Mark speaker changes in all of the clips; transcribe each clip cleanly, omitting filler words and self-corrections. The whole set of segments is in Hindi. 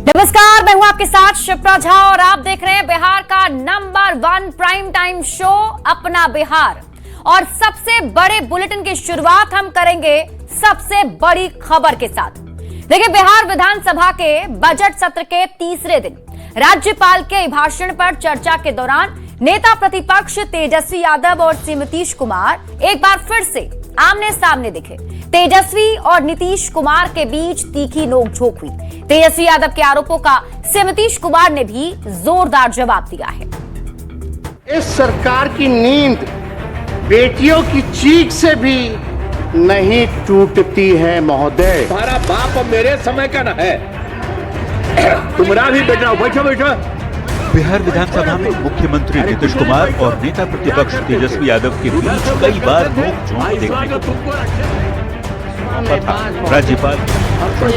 Speaker 1: नमस्कार, मैं हूं आपके साथ शिप्रा झा और आप देख रहे हैं बिहार का नंबर 1 प्राइम टाइम शो अपना बिहार। और सबसे बड़े बुलेटिन की शुरुआत हम करेंगे सबसे बड़ी खबर के साथ। देखिए, बिहार विधानसभा के बजट सत्र के तीसरे दिन राज्यपाल के अभिभाषण पर चर्चा के दौरान नेता प्रतिपक्ष तेजस्वी यादव और श्री नीतीश कुमार एक बार फिर से आमने सामने दिखे। तेजस्वी और नीतीश कुमार के बीच तीखी नोकझोंक हुई। तेजस्वी यादव के आरोपों का श्री नीतीश कुमार ने भी जोरदार जवाब दिया है।
Speaker 2: इस सरकार की नींद बेटियों की चीख से भी नहीं टूटती है महोदय।
Speaker 3: तुम्हारा बाप मेरे समय का न है, तुम्हारा भी बेटा। बैठो बैठो।
Speaker 4: बिहार विधानसभा में मुख्यमंत्री नीतीश कुमार और नेता प्रतिपक्ष तेजस्वी यादव के बीच कई बार नोक-झोंक देखने को तथा राज्यपाल पर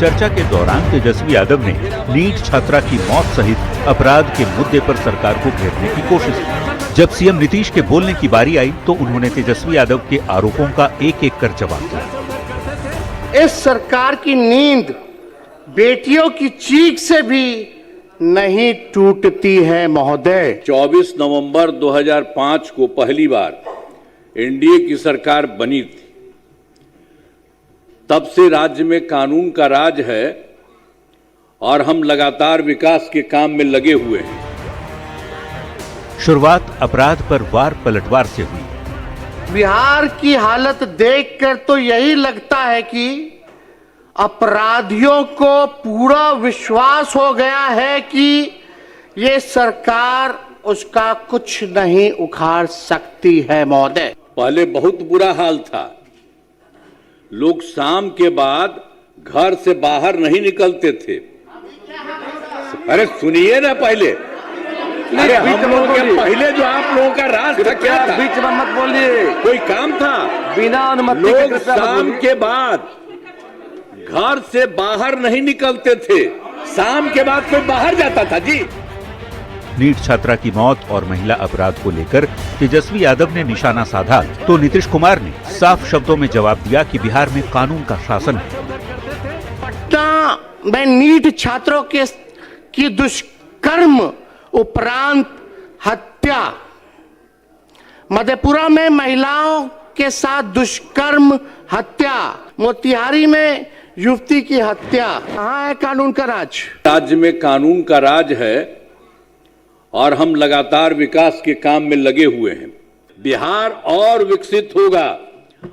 Speaker 4: चर्चा के दौरान तेजस्वी यादव ने नीट छात्रा की मौत सहित अपराध के मुद्दे पर सरकार को घेरने की कोशिश की। जब सीएम नीतीश के बोलने की बारी आई तो उन्होंने तेजस्वी यादव के आरोपों का एक एक कर जवाब दिया।
Speaker 2: इस सरकार की नींद बेटियों की चीख से भी नहीं टूटती है महोदय।
Speaker 3: 24 नवंबर 2005 को पहली बार एनडीए की सरकार बनी थी। तब से राज्य में कानून का राज है और हम लगातार विकास के काम में लगे हुए हैं।
Speaker 4: शुरुआत अपराध पर वार पलटवार से हुई।
Speaker 2: बिहार की हालत देखकर तो यही लगता है कि अपराधियों को पूरा विश्वास हो गया है कि ये सरकार उसका कुछ नहीं उखाड़ सकती है महोदय।
Speaker 3: पहले बहुत बुरा हाल था। लोग शाम के बाद घर से बाहर नहीं निकलते थे। अरे सुनिए ना पहले। अरे हम लोग के पहले जो आप लोगों का राज था क्या था?
Speaker 5: बीच में मत बोलिए।
Speaker 3: कोई काम था?
Speaker 5: बिना अनुमति
Speaker 3: लोग शाम के बाद घर से बाहर नहीं निकलते थे। शाम के बाद कोई बाहर जाता था जी।
Speaker 4: नीट छात्रा की मौत और महिला अपराध को लेकर तेजस्वी यादव ने निशाना साधा तो नीतीश कुमार ने साफ शब्दों में जवाब दिया कि बिहार में कानून का शासन है।
Speaker 2: पटना में नीट छात्रों की दुष्कर्म उपरांत हत्या, मधेपुरा में महिलाओं के साथ दुष्कर्म हत्या, मोतिहारी में युवती की हत्या। कहाँ है कानून का राज?
Speaker 3: राज्य में कानून का राज है और हम लगातार विकास के काम में लगे हुए हैं। बिहार और विकसित होगा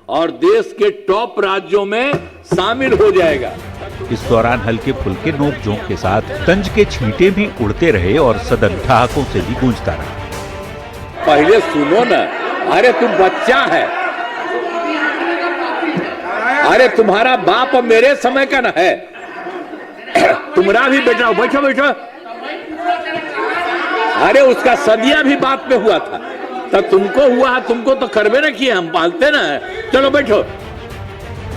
Speaker 3: और देश के टॉप राज्यों में शामिल हो जाएगा।
Speaker 4: इस दौरान हल्के फुल्के नोक-झोंक के साथ तंज के छींटे भी उड़ते रहे और सदन ठहाकों से भी गूंजता रहा।
Speaker 3: पहले सुनो ना। अरे तुम बच्चा है। अरे तुम्हारा बाप मेरे समय का न है, तुम्हारा भी बेटा। बैठो बैठो। अरे उसका सदिया भी बात में हुआ था, तब तुमको हुआ, तुमको तो करवे न किए, हम पालते ना। चलो बैठो।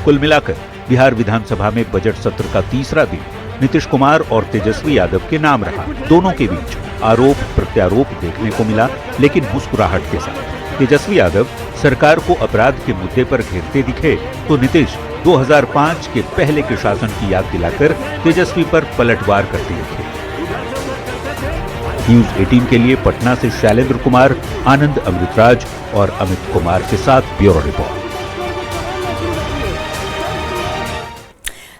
Speaker 4: कुल मिलाकर बिहार विधानसभा में बजट सत्र का तीसरा दिन नीतीश कुमार और तेजस्वी यादव के नाम रहा। दोनों के बीच आरोप प्रत्यारोप देखने को मिला, लेकिन मुस्कुराहट के साथ। तेजस्वी यादव सरकार को अपराध के मुद्दे पर घेरते दिखे तो नीतीश 2005 के पहले के शासन की याद दिलाकर तेजस्वी पर पलटवार करते दिखे। न्यूज 18 के लिए पटना से शैलेंद्र कुमार, आनंद अमृतराज और अमित कुमार के साथ ब्यूरो रिपोर्ट।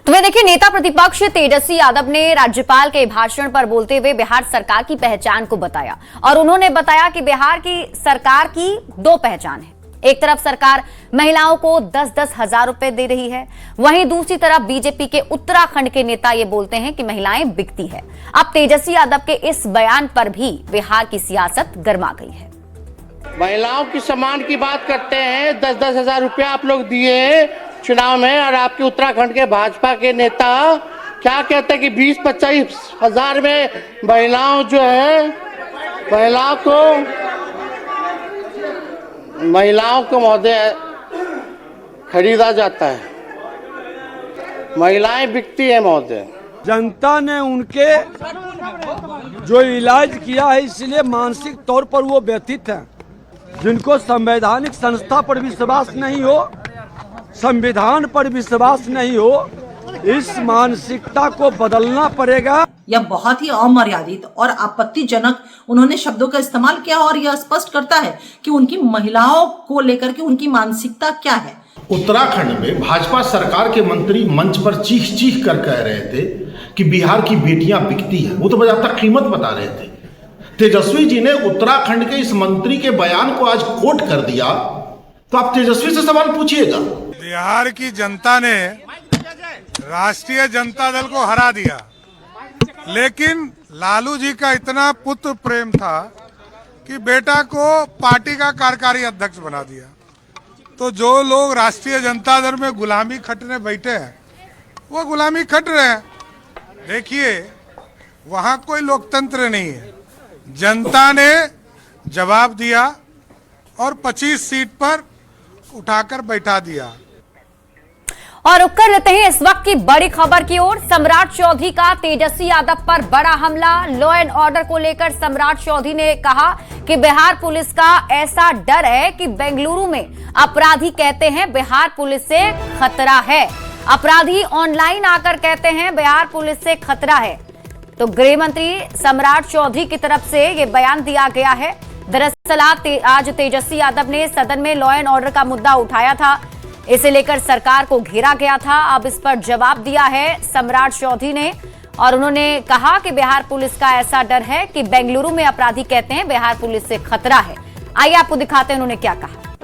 Speaker 1: तो वे देखिए, नेता प्रतिपक्ष तेजस्वी यादव ने राज्यपाल के भाषण पर बोलते हुए बिहार सरकार की पहचान को बताया और उन्होंने बताया कि बिहार की सरकार की दो पहचान है। एक तरफ सरकार महिलाओं को 10-10 हजार रुपए दे रही है, वहीं दूसरी तरफ बीजेपी के उत्तराखंड के नेता ये बोलते हैं कि महिलाएं बिकती है। अब तेजस्वी यादव के इस बयान पर भी बिहार की सियासत गर्मा गई है।
Speaker 2: महिलाओं की सम्मान की बात करते हैं। 10-10 हजार रुपया आप लोग दिए चुनाव में, और आपके उत्तराखंड के भाजपा के नेता क्या कहते हैं कि 20-25 हजार में महिलाओं जो है, महिलाओं को महोदय खरीदा जाता है। महिलाएं बिकती है महोदय।
Speaker 5: जनता ने उनके जो इलाज किया है, इसलिए मानसिक तौर पर वो व्यथित हैं। जिनको संवैधानिक संस्था पर विश्वास नहीं हो, संविधान पर विश्वास नहीं हो, इस मानसिकता को बदलना पड़ेगा।
Speaker 6: यह बहुत ही अमर्यादित और आपत्तिजनक उन्होंने शब्दों का इस्तेमाल किया और यह स्पष्ट करता है कि उनकी महिलाओं को लेकर के उनकी मानसिकता क्या है।
Speaker 7: उत्तराखंड में भाजपा सरकार के मंत्री मंच पर चीख चीख कर कह रहे थे कि बिहार की बेटियां बिकती है, वो तो बाकायदा कीमत बता रहे थे। तेजस्वी जी ने उत्तराखंड के इस मंत्री के बयान को आज कोट कर दिया, तो आप तेजस्वी से सवाल पूछिएगा।
Speaker 8: बिहार की जनता ने राष्ट्रीय जनता दल को हरा दिया, लेकिन लालू जी का इतना पुत्र प्रेम था कि बेटा को पार्टी का कार्यकारी अध्यक्ष बना दिया। तो जो लोग राष्ट्रीय जनता दल में गुलामी खटने बैठे हैं वो गुलामी खट रहे हैं। देखिए, वहां कोई लोकतंत्र नहीं है। जनता ने जवाब दिया और 25 सीट पर उठाकर बैठा दिया।
Speaker 1: और रुक कर लेते हैं इस वक्त की बड़ी खबर की ओर। सम्राट चौधरी का तेजस्वी यादव पर बड़ा हमला। लॉ एंड ऑर्डर को लेकर सम्राट चौधरी ने कहा कि बिहार पुलिस का ऐसा डर है कि बेंगलुरु में अपराधी कहते हैं बिहार पुलिस से खतरा है। अपराधी ऑनलाइन आकर कहते हैं बिहार पुलिस से खतरा है। तो गृह मंत्री सम्राट चौधरी की तरफ से यह बयान दिया गया है। दरअसल आज तेजस्वी यादव ने सदन में लॉ एंड ऑर्डर का मुद्दा उठाया था। इसे लेकर सरकार को घेरा गया था। अब इस पर जवाब दिया है सम्राट चौधरी ने और उन्होंने कहा कि बिहार पुलिस का ऐसा डर है कि बेंगलुरु में अपराधी कहते हैं बिहार पुलिस से खतरा है। आइए आपको दिखाते हैं उन्होंने क्या कहा।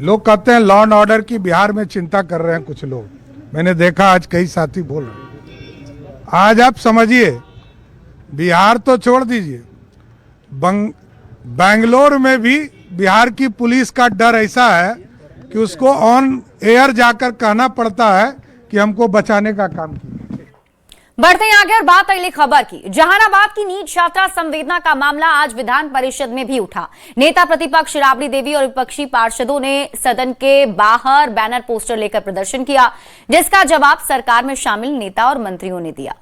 Speaker 8: लोग कहते हैं लॉ एंड ऑर्डर की बिहार में चिंता कर रहे हैं कुछ लोग, मैंने देखा आज कई साथी बोल रहे हैं। आज आप समझिए, बिहार तो छोड़ दीजिए, बेंगलोर में भी बिहार की पुलिस का डर ऐसा है कि उसको ऑन एयर जाकर कहना पड़ता है कि हमको बचाने का काम किया।
Speaker 1: बढ़ते हैं आगे और बात अगली खबर की। जहानाबाद की नीट छात्रा संवेदना का मामला आज विधान परिषद में भी उठा। नेता प्रतिपक्ष राबड़ी देवी और विपक्षी पार्षदों ने सदन के बाहर बैनर पोस्टर लेकर प्रदर्शन किया, जिसका जवाब सरकार में शामिल नेता और मंत्रियों ने दिया।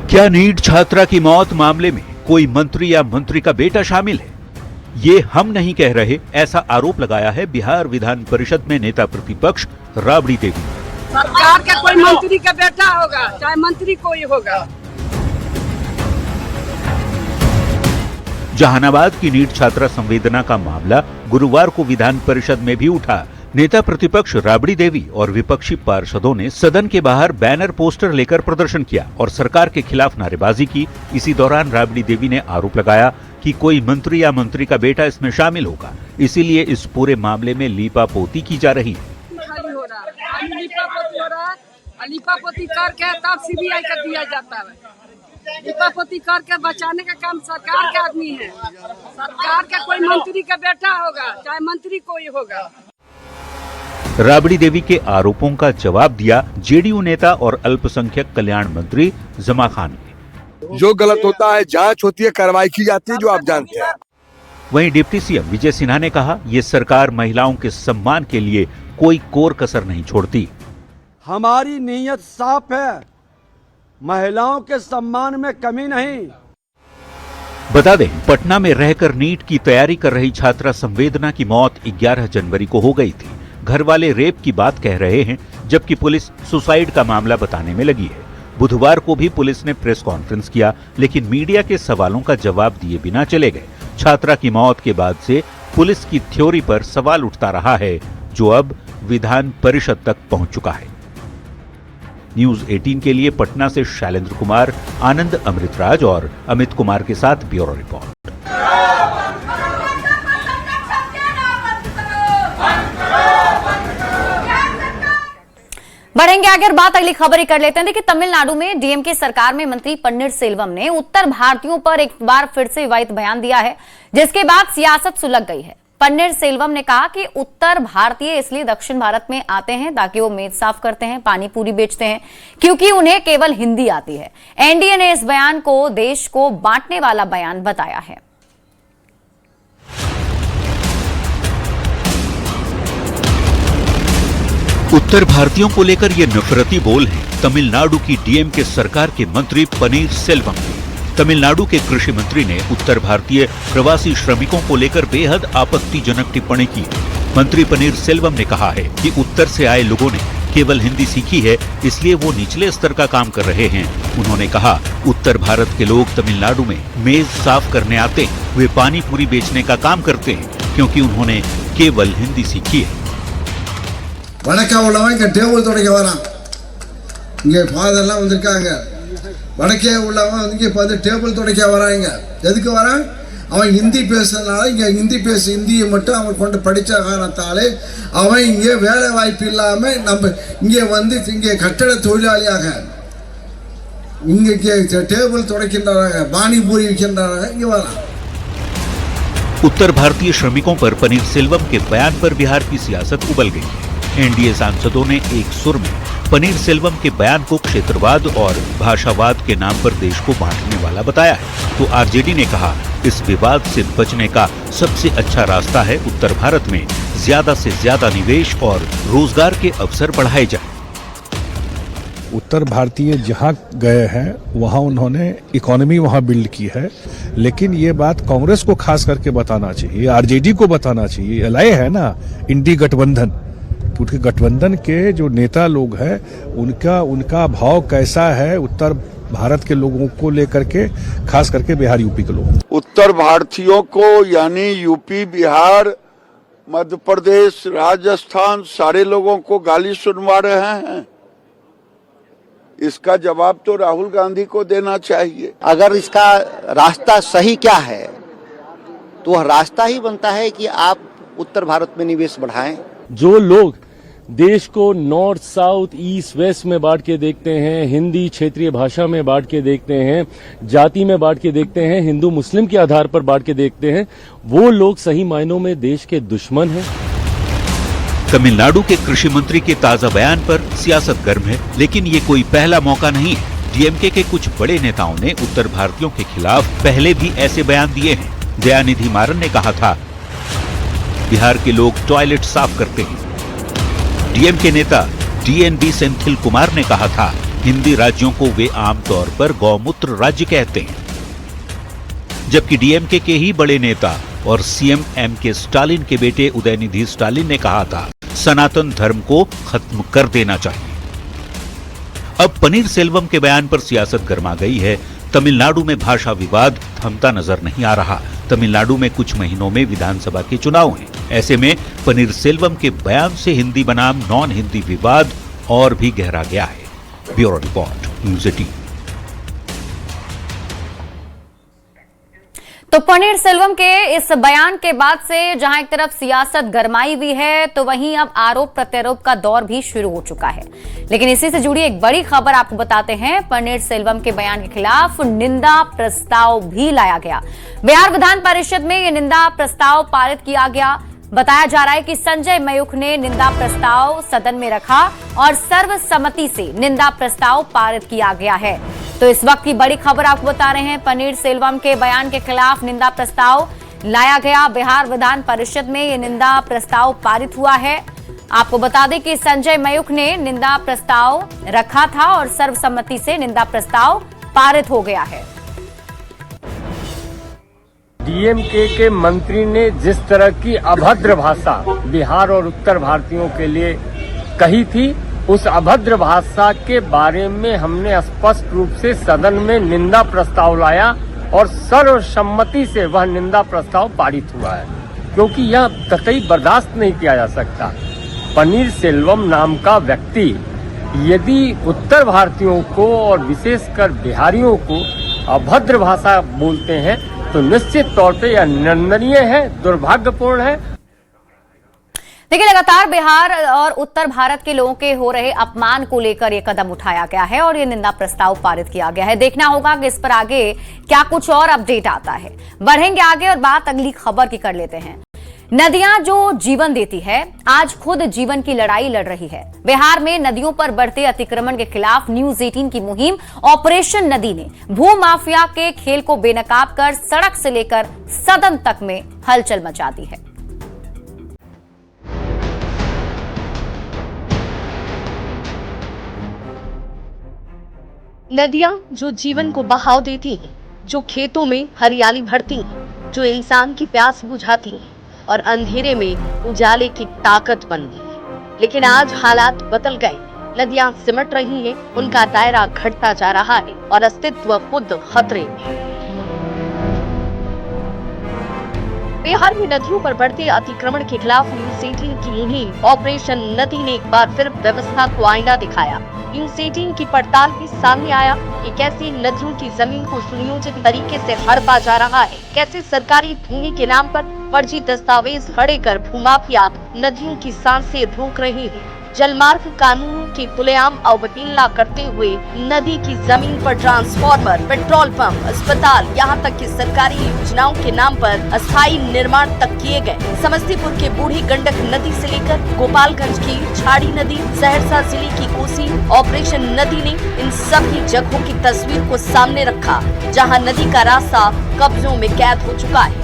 Speaker 4: क्या नीट छात्रा की मौत मामले में कोई मंत्री या मंत्री का बेटा शामिल है? ये हम नहीं कह रहे, ऐसा आरोप लगाया है बिहार विधान परिषद में नेता प्रतिपक्ष राबड़ी देवी।
Speaker 9: सरकार का कोई मंत्री का बेटा होगा, चाहे मंत्री कोई होगा।
Speaker 4: जहानाबाद की नीट छात्रा संवेदना का मामला गुरुवार को विधान परिषद में भी उठा। नेता प्रतिपक्ष राबड़ी देवी और विपक्षी पार्षदों ने सदन के बाहर बैनर पोस्टर लेकर प्रदर्शन किया और सरकार के खिलाफ नारेबाजी की। इसी दौरान राबड़ी देवी ने आरोप लगाया कि कोई मंत्री या मंत्री का बेटा इसमें शामिल होगा, इसीलिए इस पूरे मामले में लीपापोती की जा रही है।
Speaker 9: लीपापोती करके तब सीबीआई का दिया जाता है। लीपापोती करके बचाने का काम सरकार के आदमी है। सरकार का कोई मंत्री का बेटा होगा, चाहे मंत्री कोई होगा।
Speaker 4: राबड़ी देवी के आरोपों का जवाब दिया जेडीयू नेता और अल्पसंख्यक कल्याण मंत्री जमा खान ने।
Speaker 10: जो गलत होता है जांच होती है, कार्रवाई की जाती है, जो आप जानते हैं।
Speaker 4: वहीं डिप्टी सीएम विजय सिन्हा ने कहा, ये सरकार महिलाओं के सम्मान के लिए कोई कोर कसर नहीं छोड़ती।
Speaker 5: हमारी नीयत साफ है, महिलाओं के सम्मान में कमी नहीं।
Speaker 4: बता दें, पटना में रहकर नीट की तैयारी कर रही छात्रा संवेदना की मौत 11 जनवरी को हो गई थी। घर वाले रेप की बात कह रहे हैं, जबकि पुलिस सुसाइड का मामला बताने में लगी है। बुधवार को भी पुलिस ने प्रेस कॉन्फ्रेंस किया, लेकिन मीडिया के सवालों का जवाब दिए बिना चले गए। छात्रा की मौत के बाद से पुलिस की थ्योरी पर सवाल उठता रहा है, जो अब विधान परिषद तक पहुंच चुका है। न्यूज 18 के लिए पटना से शैलेंद्र कुमार, आनंद अमृतराज और अमित कुमार के साथ ब्यूरो रिपोर्ट।
Speaker 1: बढ़ेंगे आगे, बात अगली खबर ही कर लेते हैं। देखिए, तमिलनाडु में डीएमके सरकार में मंत्री पन्नीर सेल्वम ने उत्तर भारतीयों पर एक बार फिर से विवादित बयान दिया है, जिसके बाद सियासत सुलग गई है। पन्नीर सेल्वम ने कहा कि उत्तर भारतीय इसलिए दक्षिण भारत में आते हैं ताकि वो मेज साफ करते हैं, पानी पूरी बेचते हैं, क्योंकि उन्हें केवल हिंदी आती है। एनडीए ने इस बयान को देश को बांटने वाला बयान बताया है।
Speaker 4: उत्तर भारतीयों को लेकर ये नफरती बोल हैं तमिलनाडु की डीएमके सरकार के मंत्री पनीर सेल्वम के। तमिलनाडु के कृषि मंत्री ने उत्तर भारतीय प्रवासी श्रमिकों को लेकर बेहद आपत्तिजनक टिप्पणी की। मंत्री पनीर सेल्वम ने कहा है कि उत्तर से आए लोगों ने केवल हिंदी सीखी है, इसलिए वो निचले स्तर का काम कर रहे हैं। उन्होंने कहा, उत्तर भारत के लोग तमिलनाडु में मेज साफ करने आते हैं, वे पानी पूरी बेचने का काम करते हैं, क्योंकि उन्होंने केवल हिंदी सीखी है।
Speaker 11: வடக்கா உள்ளவன் இங்கே டேபிள் துடைக்க வரான். இங்கே ஃபாதர்லாம் வந்திருக்காங்க. வடக்கே உள்ளவன் இங்கே இப்போ வந்து டேபிள் துடைக்க வராங்க. எதுக்கு வரான்? அவன் ஹிந்தி பேசுறதுனால இங்கே ஹிந்தியை மட்டும் அவன் கொண்டு படித்த காரணத்தாலே அவன் இங்கே வேலை வாய்ப்பு இல்லாமல் நம்ம இங்கே வந்து இங்கே கட்டட தொழிலாளியாக இங்கே டேபிள் துடைக்கின்றாங்க, பானிபூரி விற்கின்றாங்க, இங்கே வரான்।
Speaker 4: उत्तर भारतीय श्रमिकों पर पनीर सेल्वम के बयान पर बिहार की सियासत उबल गई है। एनडीए सांसदों ने एक सुर में पनीर सेल्वम के बयान को क्षेत्रवाद और भाषावाद के नाम पर देश को बांटने वाला बताया है। तो आरजेडी ने कहा, इस विवाद से बचने का सबसे अच्छा रास्ता है उत्तर भारत में ज्यादा से ज्यादा निवेश और रोजगार के अवसर बढ़ाए जाए।
Speaker 12: उत्तर भारतीय जहां गए हैं वहां उन्होंने इकोनॉमी वहां बिल्ड की है, लेकिन ये बात कांग्रेस को खास करके बताना चाहिए, आरजेडी को बताना चाहिए। एलआई है ना, इंडी गठबंधन, क्योंकि गठबंधन के जो नेता लोग हैं उनका भाव कैसा है उत्तर भारत के लोगों को लेकर के, खास करके बिहार यूपी के लोग।
Speaker 10: उत्तर भारतीयों को यानी यूपी, बिहार, मध्य प्रदेश, राजस्थान सारे लोगों को गाली सुनवा रहे हैं। इसका जवाब तो राहुल गांधी को देना चाहिए।
Speaker 13: अगर इसका रास्ता सही क्या है तो वह रास्ता ही बनता है कि आप उत्तर भारत में निवेश बढ़ाएं।
Speaker 14: जो लोग देश को नॉर्थ, साउथ, ईस्ट, वेस्ट में बांट के देखते हैं, हिंदी क्षेत्रीय भाषा में बांट के देखते हैं, जाति में बांट के देखते हैं, हिंदू मुस्लिम के आधार पर बांट के देखते हैं, वो लोग सही मायनों में देश के दुश्मन हैं।
Speaker 4: तमिलनाडु के कृषि मंत्री के ताजा बयान पर सियासत गर्म है, लेकिन ये कोई पहला मौका नहीं है। डीएमके के कुछ बड़े नेताओं ने उत्तर भारतीयों के खिलाफ पहले भी ऐसे बयान दिए हैं। दयानिधि मारन ने कहा था, बिहार के लोग टॉयलेट साफ करते हैं। डीएमके नेता डीएनबी सेंथिल कुमार ने कहा था, हिंदी राज्यों को वे आमतौर पर गौमूत्र राज्य कहते हैं। जबकि डीएमके के ही बड़े नेता और सीएम एमके स्टालिन के बेटे उदयनिधि स्टालिन ने कहा था, सनातन धर्म को खत्म कर देना चाहिए। अब पनीर सेल्वम के बयान पर सियासत गर्मा गई है। तमिलनाडु में भाषा विवाद थमता नजर नहीं आ रहा। तमिलनाडु में कुछ महीनों में विधानसभा के चुनाव हैं। ऐसे में पनीर सेल्वम के बयान से हिंदी बनाम नॉन हिंदी विवाद और भी गहरा गया है। Bureau report, news 18।
Speaker 1: तो पनीर सेल्वम के इस बयान के बाद से जहां एक तरफ सियासत गरमाई हुई है, तो वहीं अब आरोप प्रत्यारोप का दौर भी शुरू हो चुका है। लेकिन इसी से जुड़ी एक बड़ी खबर आपको बताते हैं। पनीर सेल्वम के बयान के खिलाफ निंदा प्रस्ताव भी लाया गया। बिहार विधान परिषद में यह निंदा प्रस्ताव पारित किया गया। बताया जा रहा है कि संजय मयूख ने निंदा प्रस्ताव सदन में रखा और सर्वसम्मति से निंदा प्रस्ताव पारित किया गया है। तो इस वक्त की बड़ी खबर आपको बता रहे हैं, पनीर सेल्वम के बयान के खिलाफ निंदा प्रस्ताव लाया गया। बिहार विधान परिषद में यह निंदा प्रस्ताव पारित हुआ है। आपको बता दें कि संजय मयूख ने निंदा प्रस्ताव रखा था और सर्वसम्मति से निंदा प्रस्ताव पारित हो गया है।
Speaker 14: डीएमके के मंत्री ने जिस तरह की अभद्र भाषा बिहार और उत्तर भारतीयों के लिए कही थी, उस अभद्र भाषा के बारे में हमने स्पष्ट रूप से सदन में निंदा प्रस्ताव लाया और सर्वसम्मति से वह निंदा प्रस्ताव पारित हुआ है, क्योंकि यह कतई बर्दाश्त नहीं किया जा सकता। पनीर सेल्वम नाम का व्यक्ति यदि उत्तर भारतीयों को और विशेषकर बिहारियों को अभद्र भाषा बोलते हैं तो निश्चित तौर पे यह निंदनीय है, दुर्भाग्यपूर्ण है।
Speaker 1: देखिए, लगातार बिहार और उत्तर भारत के लोगों के हो रहे अपमान को लेकर यह कदम उठाया गया है और ये निंदा प्रस्ताव पारित किया गया है। देखना होगा कि इस पर आगे क्या कुछ और अपडेट आता है। बढ़ेंगे आगे और बात अगली खबर की कर लेते हैं। नदियां जो जीवन देती है, आज खुद जीवन की लड़ाई लड़ रही है। बिहार में नदियों पर बढ़ते अतिक्रमण के खिलाफ न्यूज़ 18 की मुहिम ऑपरेशन नदी ने भू माफिया के खेल को बेनकाब कर सड़क से लेकर सदन तक में हलचल मचा दी है।
Speaker 15: नदियाँ जो जीवन को बहाव देती हैं, जो खेतों में हरियाली भरती हैं, जो इंसान की प्यास बुझाती हैं और अंधेरे में उजाले की ताकत बन गई। लेकिन आज हालात बदल गए, नदियाँ सिमट रही हैं, उनका दायरा घटता जा रहा है और अस्तित्व खुद खतरे में। बिहार में नदियों पर बढ़ते अतिक्रमण के खिलाफ न्यूज़ 18 की मुहिम ऑपरेशन नदी ने एक बार फिर व्यवस्था को आईना दिखाया। न्यूज़ 18 की पड़ताल में सामने आया कि कैसे नदियों की जमीन को सुनियोजित तरीके से हड़पा जा रहा है, कैसे सरकारी भूमि के नाम पर फर्जी दस्तावेज खड़े कर भूमाफिया नदियों की सांसें रोक रहे हैं। जलमार्ग कानूनों की खुलेआम अवहेलना करते हुए नदी की जमीन पर ट्रांसफार्मर, पेट्रोल पंप, अस्पताल, यहाँ तक कि सरकारी योजनाओं के नाम पर अस्थायी निर्माण तक किए गए। समस्तीपुर के बूढ़ी गंडक नदी से लेकर गोपालगंज की छाड़ी नदी, सहरसा जिले की कोसी, ऑपरेशन नदी ने इन सभी जगहों की तस्वीर को सामने रखा, जहाँ नदी का रास्ता कब्जों में कैद हो चुका है।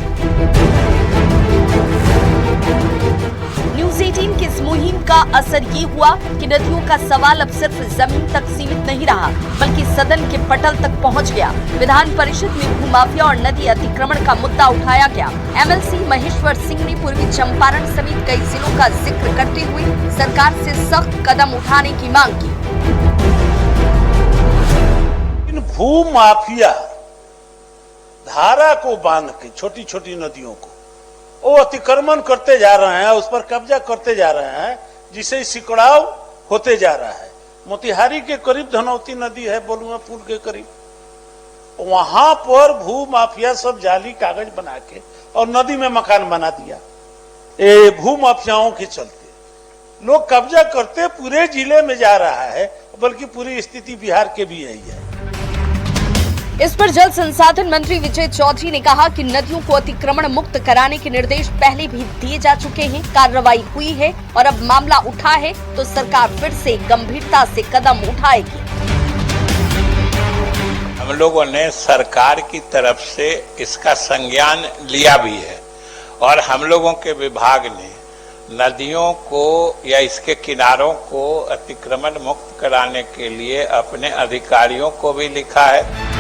Speaker 15: न्यूज़ 18 की इस मुहिम का असर ये हुआ कि नदियों का सवाल अब सिर्फ जमीन तक सीमित नहीं रहा, बल्कि सदन के पटल तक पहुंच गया। विधान परिषद में भूमाफिया और नदी अतिक्रमण का मुद्दा उठाया गया। एमएलसी महेश्वर सिंह ने पूर्वी चंपारण समेत कई जिलों का जिक्र करते हुए सरकार से सख्त कदम उठाने की मांग की।
Speaker 16: इन भूमाफिया धारा को बांध के छोटी छोटी नदियों को वो अतिक्रमण करते जा रहे हैं, उस पर कब्जा करते जा रहे हैं, जिससे सिकड़ाव होते जा रहा है। मोतिहारी के करीब धनौती नदी है, बलुआ पुल के करीब, वहां पर भू माफिया सब जाली कागज बना के और नदी में मकान बना दिया। ये भू माफियाओं के चलते लोग कब्जा करते पूरे जिले में जा रहा है, बल्कि पूरी स्थिति बिहार के भी यही है।
Speaker 15: इस पर जल संसाधन मंत्री विजय चौधरी ने कहा कि नदियों को अतिक्रमण मुक्त कराने के निर्देश पहले भी दिए जा चुके हैं, कार्रवाई हुई है और अब मामला उठा है तो सरकार फिर से गंभीरता से कदम उठाएगी।
Speaker 16: हम लोगों ने सरकार की तरफ से इसका संज्ञान लिया भी है और हम लोगों के विभाग ने नदियों को या इसके किनारों को अतिक्रमण मुक्त कराने के लिए अपने अधिकारियों को भी लिखा है।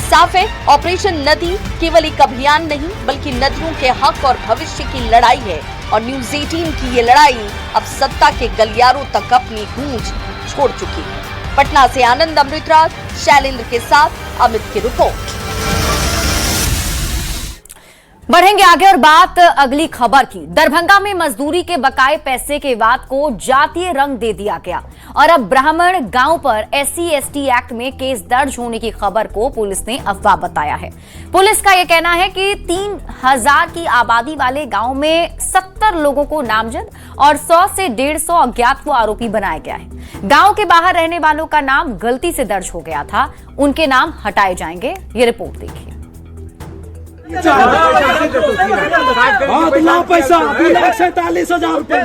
Speaker 15: साफ है, ऑपरेशन नदी केवल एक अभियान नहीं बल्कि नदियों के हक और भविष्य की लड़ाई है और न्यूज़ 18 की ये लड़ाई अब सत्ता के गलियारों तक अपनी गूंज छोड़ चुकी है। पटना से आनंद अमृतराज, शैलेंद्र के साथ अमित की रिपोर्ट।
Speaker 1: बढ़ेंगे आगे और बात अगली खबर की। दरभंगा में मजदूरी के बकाये पैसे के विवाद को जातीय रंग दे दिया गया और अब ब्राह्मण गांव पर SC/ST एक्ट में केस दर्ज होने की खबर को पुलिस ने अफवाह बताया है। पुलिस का यह कहना है कि 3000 की आबादी वाले गांव में 70 लोगों को नामजद और 100 से 150 अज्ञात को आरोपी बनाया गया है। गांव के बाहर रहने वालों का नाम गलती से दर्ज हो गया था, उनके नाम हटाए जाएंगे। ये रिपोर्ट देखिए।
Speaker 5: पैसा 2,47,000 रुपया।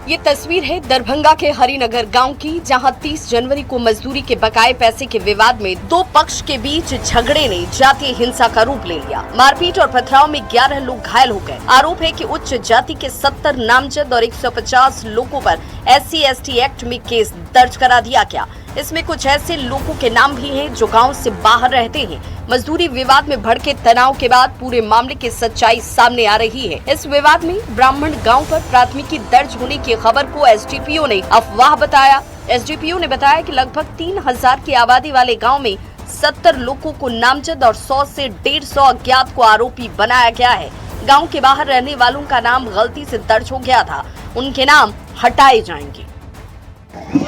Speaker 15: ये तस्वीर है दरभंगा के हरिनगर गांव की, जहां 30 जनवरी को मजदूरी के बकाये पैसे के विवाद में दो पक्ष के बीच झगड़े ने जातीय हिंसा का रूप ले लिया। मारपीट और पथराव में 11 लोग घायल हो गए। आरोप है कि उच्च जाति के 70 नामजद और 150 लोगों पर SC/ST एक्ट में केस दर्ज करा दिया गया। इसमें कुछ ऐसे लोगों के नाम भी हैं जो गांव से बाहर रहते हैं। मजदूरी विवाद में भड़के तनाव के बाद पूरे मामले की सच्चाई सामने आ रही है। इस विवाद में ब्राह्मण गांव पर प्राथमिकी दर्ज होने की खबर को SDPO ने अफवाह बताया। SDPO ने बताया कि लगभग 3000 की आबादी वाले गांव में 70 लोगों को नामजद और 100 से 150 अज्ञात को आरोपी बनाया गया है। गाँव के बाहर रहने वालों का नाम गलती से दर्ज हो गया था, उनके नाम हटाए जाएंगे।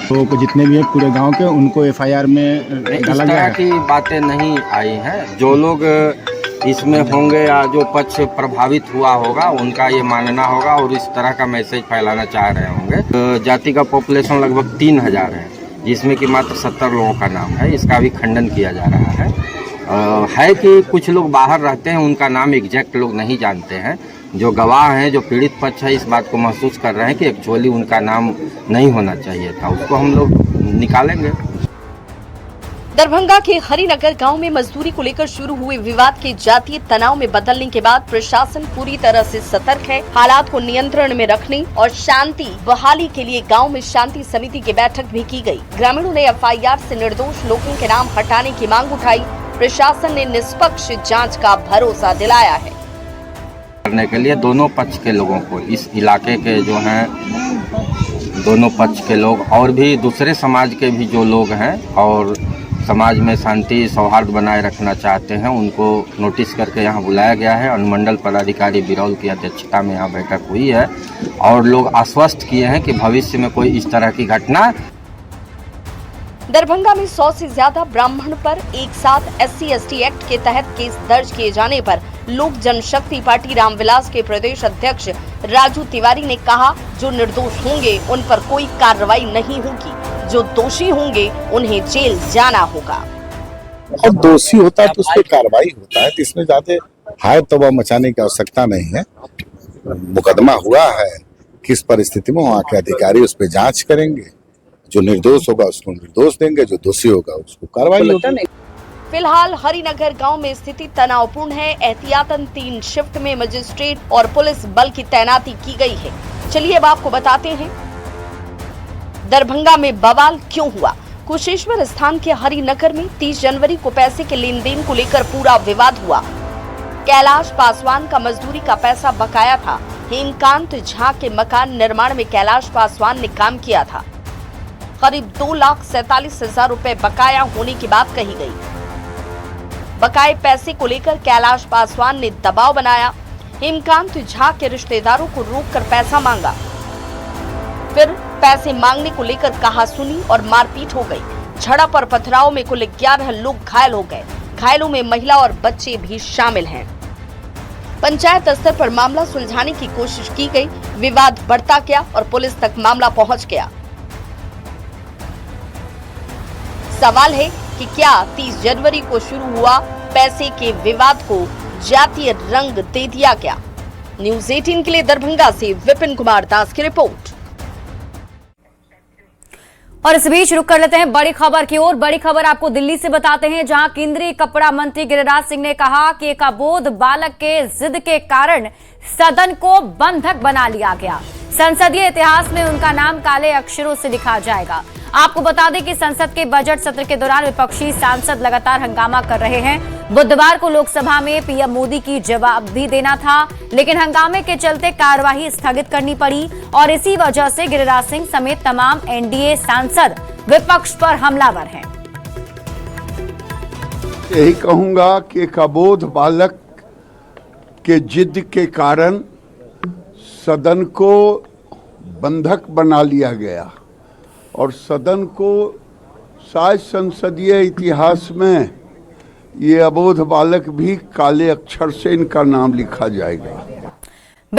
Speaker 17: तो जितने भी हैं पूरे गांव के, उनको FIR में डाला गया है।
Speaker 18: की बातें नहीं आई हैं। जो लोग इसमें होंगे या जो पक्ष प्रभावित हुआ होगा उनका ये मानना होगा और इस तरह का मैसेज फैलाना चाह रहे होंगे। जाति का पॉपुलेशन लगभग 3000 है, जिसमें कि मात्र 70 लोगों का नाम है। इसका भी खंडन किया जा रहा है कि कुछ लोग बाहर रहते हैं, उनका नाम एग्जैक्ट लोग नहीं जानते हैं। जो गवाह हैं, जो पीड़ित पक्ष है, इस बात को महसूस कर रहे हैं कि एक्चुअली उनका नाम नहीं होना चाहिए था, उसको हम लोग निकालेंगे।
Speaker 15: दरभंगा के हरिनगर गांव में मजदूरी को लेकर शुरू हुए विवाद के जातीय तनाव में बदलने के बाद प्रशासन पूरी तरह से सतर्क है। हालात को नियंत्रण में रखने और शांति बहाली के लिए गांव में शांति समिति की बैठक भी की गई। ग्रामीणों ने एफआईआर से निर्दोष लोगों के नाम हटाने की मांग उठाई। प्रशासन ने निष्पक्ष जाँच का भरोसा दिलाया है।
Speaker 18: करने के लिए दोनों पक्ष के लोगों को, इस इलाके के जो हैं दोनों पक्ष के लोग और भी दूसरे समाज के भी जो लोग हैं और समाज में शांति सौहार्द बनाए रखना चाहते हैं, उनको नोटिस करके यहाँ बुलाया गया है। अनुमंडल पदाधिकारी बिरौल की अध्यक्षता में यहाँ बैठक हुई है और लोग आश्वस्त किए हैं कि भविष्य में कोई इस तरह की घटना।
Speaker 15: दरभंगा में 100 से ज्यादा ब्राह्मण पर एक साथ SC/ST एक्ट के तहत केस दर्ज किए जाने पर लोक जनशक्ति पार्टी रामविलास के प्रदेश अध्यक्ष राजू तिवारी ने कहा, जो निर्दोष होंगे उन पर कोई कार्रवाई नहीं होगी, जो दोषी होंगे उन्हें जेल जाना होगा।
Speaker 19: और दोषी होता है तो उस पर कार्रवाई होता है, तो इसमें ज्यादा हाय तबाह मचाने की आवश्यकता नहीं है। मुकदमा हुआ है, किस परिस्थिति में वहाँ के अधिकारी उस पर जांच करेंगे, जो निर्दोष होगा उसको निर्दोष देंगे, जो दोषी होगा उसको कार्रवाई होगी।
Speaker 15: फिलहाल हरिनगर गांव में स्थिति तनावपूर्ण है। एहतियातन 3 शिफ्ट में मजिस्ट्रेट और पुलिस बल की तैनाती की गई है। चलिए अब आपको बताते हैं दरभंगा में बवाल क्यों हुआ। कुशेश्वर स्थान के हरिनगर में 30 जनवरी को पैसे के लेन देन को लेकर पूरा विवाद हुआ। कैलाश पासवान का मजदूरी का पैसा बकाया था। हेमकांत झा के मकान निर्माण में कैलाश पासवान ने काम किया था। करीब 2,47,000 रुपए बकाया होने की बात कही गई। बकाए पैसे को लेकर कैलाश पासवान ने दबाव बनाया। हेमकांत झा के रिश्तेदारों को रोककर पैसा मांगा। फिर पैसे मांगने को लेकर कहासुनी और मारपीट हो गई। झड़प और पथराव में कुल 11 लोग घायल हो गए। घायलों में महिला और बच्चे भी शामिल हैं। पंचायत स्तर पर मामला सुलझाने की कोशिश की गई। विवाद बढ़ता गया और पुलिस तक मामला पहुंच गया। सवाल है कि क्या 30 जनवरी को शुरू हुआ पैसे के विवाद को जातीय रंग दे दिया गया। न्यूज़ 18 के लिए दरभंगा से विपिन कुमार दास की रिपोर्ट।
Speaker 1: और इस बीच रुक कर लेते हैं बड़ी खबर की ओर। बड़ी खबर आपको दिल्ली से बताते हैं, जहां केंद्रीय कपड़ा मंत्री गिरिराज सिंह ने कहा कि एक अबोध बालक के जिद के कारण सदन को बंधक बना लिया गया। संसदीय इतिहास में उनका नाम काले अक्षरों से लिखा जाएगा। आपको बता दें कि संसद के बजट सत्र के दौरान विपक्षी सांसद लगातार हंगामा कर रहे हैं। बुधवार को लोकसभा में पीएम मोदी की जवाब भी देना था, लेकिन हंगामे के चलते कार्यवाही स्थगित करनी पड़ी और इसी वजह से गिरिराज सिंह समेत तमाम एनडीए सांसद विपक्ष पर हमलावर हैं।
Speaker 10: यही कहूंगा कि एक अबोध बालक के जिद के कारण सदन को बंधक बना लिया गया और सदन को शायद संसदीय इतिहास में ये अबोध बालक भी काले अक्षर से इनका नाम लिखा जाएगा।